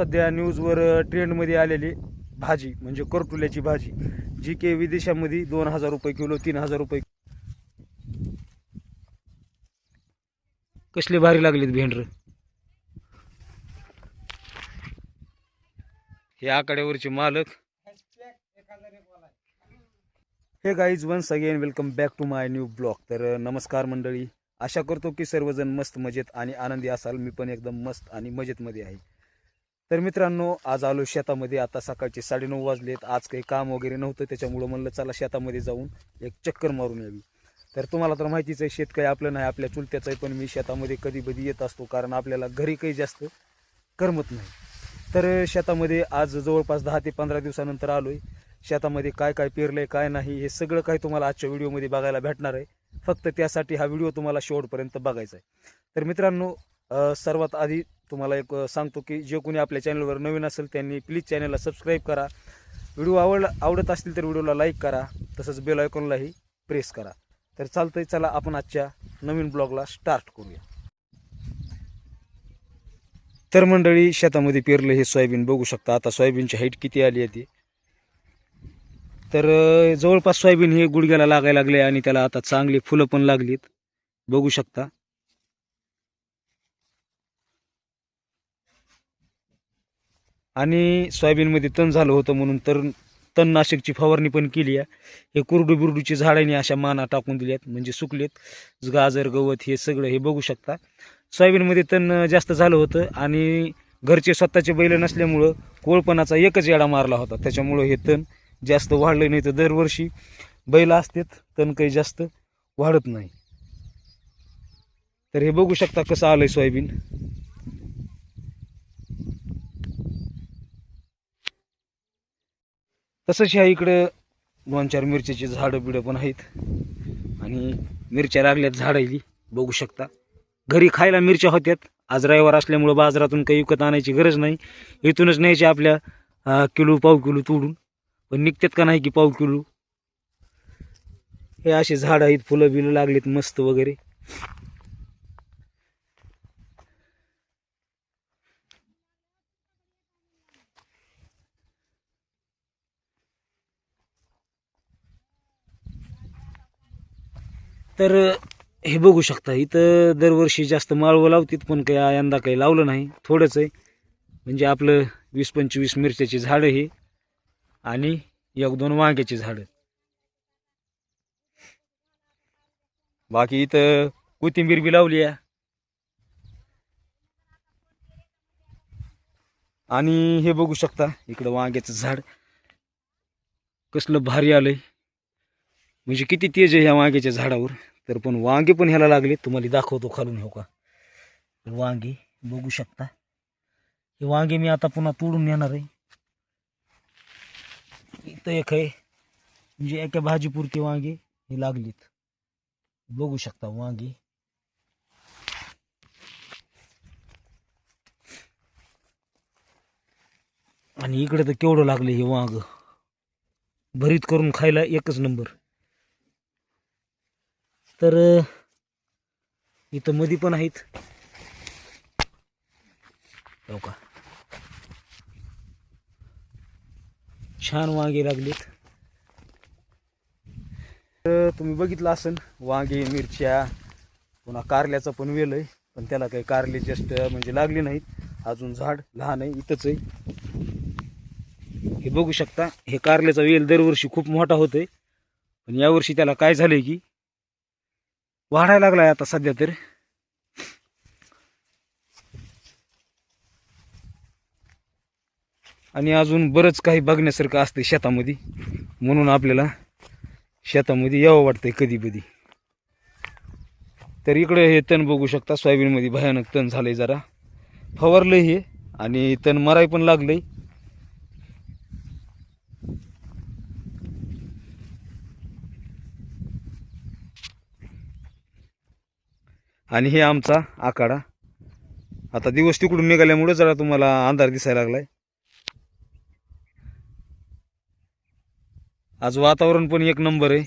सध्या न्यूजवर ट्रेंडमध्ये आलेली भाजी म्हणजे करटुल्याची भाजी, जी की विदेशामध्ये 2000 रुपये किलो, 3000 रुपये. कसले भारी लागलेत भेंडर. हे आकड्यावरचे मालक. Hey guys, once again welcome back to my new blog. तर नमस्कार मंडळी, आशा करतो की सर्वजण मस्त मजेत आणि आनंदी असाल. मी पण एकदम मस्त आणि मजेतमध्ये आहे. तर मित्रांनो, आज आलो शेतामध्ये. आता सकाळचे 9:30 वाजलेत. आज काही काम वगैरे नव्हतं, त्याच्यामुळं म्हणलं चला शेतामध्ये जाऊन एक चक्कर मारून यावी. तर तुम्हाला तर माहितीच आहे, शेत काही आपलं नाही, आपल्या चुलत्याचं आहे. पण मी शेतामध्ये कधी कधी येत असतो, कारण आपल्याला घरी काही जास्त करमत नाही. तर शेतामध्ये आज जवळपास 10 ते 15 दिवसानंतर आलोय. शेतामध्ये काय काय पेरलंय, काय नाही, हे सगळं काही तुम्हाला आजच्या व्हिडिओमध्ये बघायला भेटणार आहे. फक्त त्यासाठी हा व्हिडिओ तुम्हाला शेवटपर्यंत बघायचा आहे. तर मित्रांनो, सर्वात आधी तुम्हाला एक सांगतो की जे कोणी आपल्या चॅनलवर नवीन असेल त्यांनी प्लीज चॅनलला सबस्क्राईब करा. व्हिडिओ आवडत असतील तर व्हिडिओला लाईक करा, तसंच बेल आयकॉनलाही प्रेस करा. तर चालतंय, चला आपण आजच्या नवीन ब्लॉगला स्टार्ट करूया. तर मंडळी, शेतामध्ये पेरलं हे सोयाबीन बघू शकता. आता सोयाबीनची हाईट किती आली आहे ती. तर जवळपास सोयाबीन हे गुडघ्याला लागायला लागले आणि त्याला आता चांगली फुलं पण लागलीत, बघू शकता. आणि सोयाबीनमध्ये तण झालं होतं म्हणून तर तणनाशकची फवारणी पण केली आहे. हे कुरडू बिरडूची झाडांनी अशा माना टाकून दिल्यात, म्हणजे सुकलेत. गाजर गवत हे सगळं हे बघू शकता. सोयाबीनमध्ये तण जास्त झालं होतं आणि घरचे स्वतःचे बैल नसल्यामुळं कोळपणाचा एकच येडा मारला होता, त्याच्यामुळं हे तण जास्त वाढलं. नाही तर दरवर्षी बैल असतात, तण काही जास्त वाढत नाही. तर हे बघू शकता कसं आलंय सोयाबीन. तसंच ह्या इकडं 2-4 मिरच्याची झाडं बिडं पण आहेत आणि मिरच्या लागल्यात झाडायली, बघू शकता. घरी खायला मिरच्या होत्यात. आज रविवार असल्यामुळं बाजारातून काही विकत आणायची गरज नाही, इथूनच न्यायचे आपल्या किलो पाव किलो तोडून. पण निघतात का नाही की पाव किलो. हे असे झाड आहेत, फुलं बिलं लागलीत मस्त वगैरे. तर हे बघू शकता, इथं दरवर्षी जास्त माळवं लावतात, पण काही यंदा काही लावलं नाही, थोडंच आहे. म्हणजे आपलं 20-25 मिरच्याची झाडं हे आणि 1-2 वांग्याची झाडं. बाकी इथं कोथिंबीर बी लावली आहे. आणि हे बघू शकता, इकडं वांग्याचं झाड कसलं भारी आलंय, म्हणजे किती तेज आहे ह्या वांग्याच्या झाडावर. तर पण वांगे पण ह्याला लागले, तुम्हाला दाखवतो खालून. हो का, वांगे बघू शकता. हे वांगे मी आता पुन्हा तोडून नेणार आहे. इथं एक आहे, म्हणजे एका भाजीपुरती वांगे हे लागलीत, बघू शकता वांगी. आणि इकडे तर केवढं लागले हे वांग, भरीत करून खायला एकच नंबर. तर इथं मध्ये पण आहेत, हो का, छान वांगे लागलेत. तर तुम्ही बघितलं असेल, वांगे, मिरच्या, पुन्हा कारल्याचा पण वेल आहे, पण त्याला काही कारले जस्ट म्हणजे लागले नाहीत अजून. झाड लहान आहे, इथंच आहे. हे बघू शकता, हे कारल्याचा वेल दरवर्षी खूप मोठा होतोय, पण यावर्षी त्याला काय झालंय की वाढायला लागलाय आता सध्या तर. आणि अजून बरंच काही बघण्यासारखं असते शेतामध्ये, म्हणून आपल्याला शेतामध्ये यावं वाटतंय कधी कधी. तर इकडे हे तण बघू शकता, सोयाबीनमध्ये भयानक तण झालंय. जरा फवारलंय हे आणि तण मराय पण लागलंय. आणि हे आमचा आखाडा. आता दिवस तिकडून निघाल्यामुळे जरा तुम्हाला अंधार दिसायला लागलाय. आज वातावरण पण एक नंबर आहे.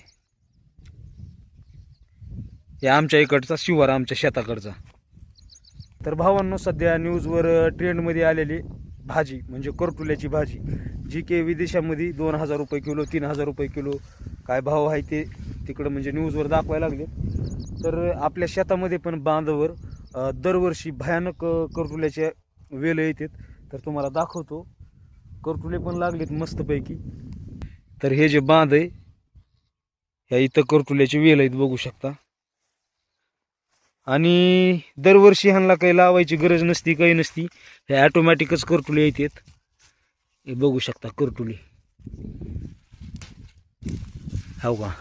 हे आमच्या इकडचा शिवार, आमच्या शेताकडचा. तर भावांनो, सध्या न्यूजवर ट्रेंडमध्ये आलेली भाजी म्हणजे करटुल्याची भाजी, जी की विदेशामध्ये 2,000 रुपये किलो, 3,000 रुपये किलो काय भाव आहे ते तिकडं म्हणजे न्यूजवर दाखवायला लागले. तर आपल्या शेतामध्ये पण बांधावर दरवर्षी भयानक करटुल्याच्या वेल येतात. तर तुम्हाला दाखवतो, करटुले पण लागलेत मस्तपैकी. तर हे जे बांध आहे ह्या इथं करटुल्याची वेल आहेत बघू शकता. आणि दरवर्षी ह्यांना काही लावायची गरज नसती, काही नसती, हे ऑटोमॅटिकच करटुले येतात. हे बघू शकता करटुले, हो का.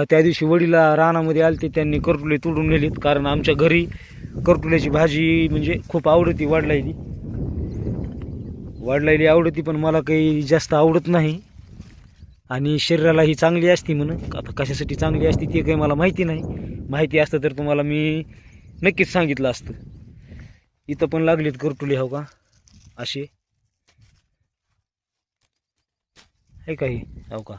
त्या दिवशी वडीला रानामध्ये आलते, त्यांनी करटुले तोडून नेलीत. कारण आमच्या घरी करटुल्याची भाजी म्हणजे खूप आवडती वाढलायली आवडती, पण मला काही जास्त आवडत नाही. आणि शरीराला ही चांगली असती म्हणून. आता कशासाठी चांगली असती ते काही मला माहिती नाही. माहिती असतं तर तुम्हाला मी नक्कीच सांगितलं असतं. इथं पण लागलेत करटुले, हो का, असे आहे काही, हो का.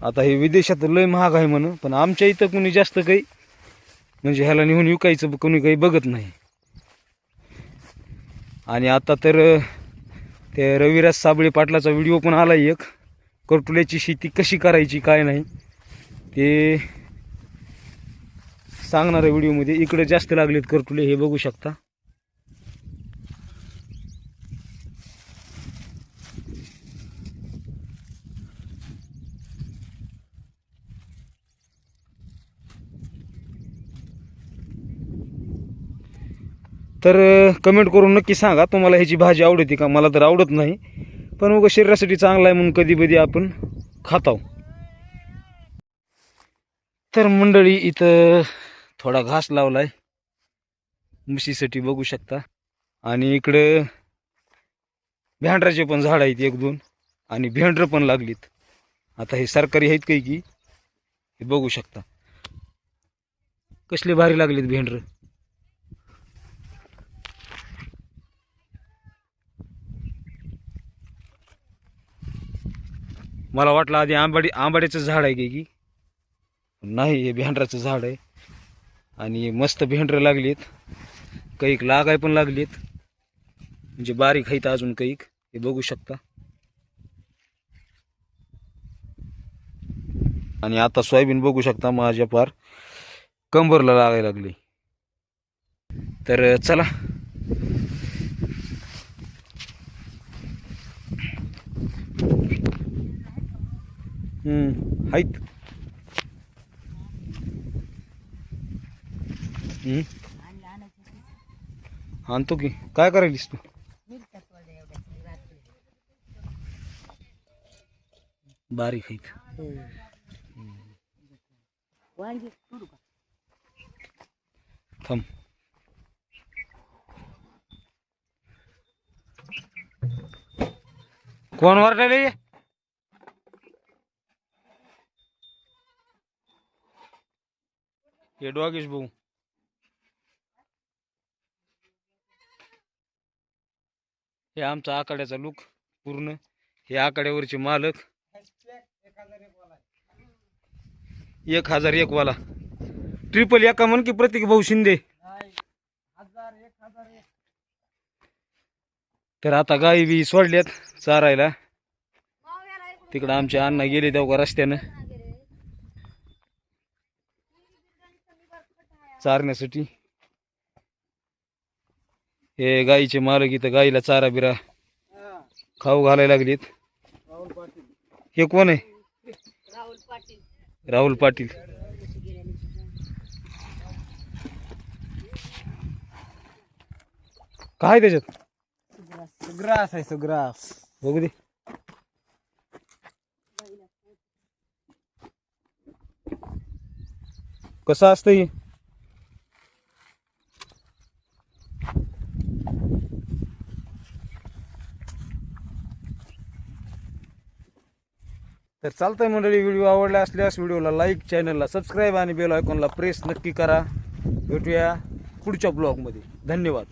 आता हे विदेशात लय महाग आहे म्हणून, पण आमच्या इथं कोणी जास्त काही म्हणजे ह्याला नेऊन विकायचं कोणी काही बघत नाही. आणि आता तर ते रविराज साबळे पाटलाचा व्हिडिओ पण आला एक, करटुल्याची शेती कशी करायची काय नाही ते सांगणार आहे व्हिडिओमध्ये. इकडे जास्त लागलेत करटुले, हे बघू शकता. तर कमेंट करून नक्की सांगा तुम्हाला ह्याची भाजी आवडते का. मला तर आवडत नाही, पण मग शरीरासाठी चांगला आहे म्हणून कधी कधी आपण खातो. तर मंडळी इथं थोडा घास लावलाय म्हशीसाठी, बघू शकता. आणि इकडे भेंडराचे पण झाड आहेत 1-2, आणि भेंडर पण लागलीत. आता हे सरकारी आहेत काही की, हे बघू शकता कसले भारी लागलेत भेंडर. मला वाटलं आधी आंबाड्याचं झाड आहे की, नाही, हे भेंडराचं झाड आहे. आणि मस्त भेंडर लागलीत, कैक लागाय पण लागलीत, म्हणजे बारीक आहेत अजून कैक, हे बघू शकता. आणि आता सोयाबीन बघू शकता माझ्या पार कंबरला लागायला लागली. तर चला, आहेत. आणतो की, काय करायलीस तू. बारीक आहेत. थांब. कोण वरडायले. हे डॉगेश भाऊ. हे आमचा आखाड्याचा लुक पूर्ण. हे आखाड्यावरचे मालक 1001 वाला. ट्रिपल एका म्हण की प्रतीक भाऊ शिंदे. तर आता गाई बी सोडल्यात चारायला. तिकडं आमचे अण्णा गेले तेव्हा रस्त्यानं चारण्यासाठी. हे गाईचे मालक इथं गाईला चारा बिरा खाऊ घालायला लागलीत. हे कोण आहे. राहुल पाटील. काय त्याच्यात. सुग्रास आहे, सुग्रास. बघू दे. कसं असतं हे. तर चालतंय मंडळी, व्हिडिओ आवडला असल्यास व्हिडिओला लाईक, चॅनलला सबस्क्राईब आणि बेल आयकॉनला प्रेस नक्की करा. भेटूया पुढच्या ब्लॉगमध्ये. धन्यवाद.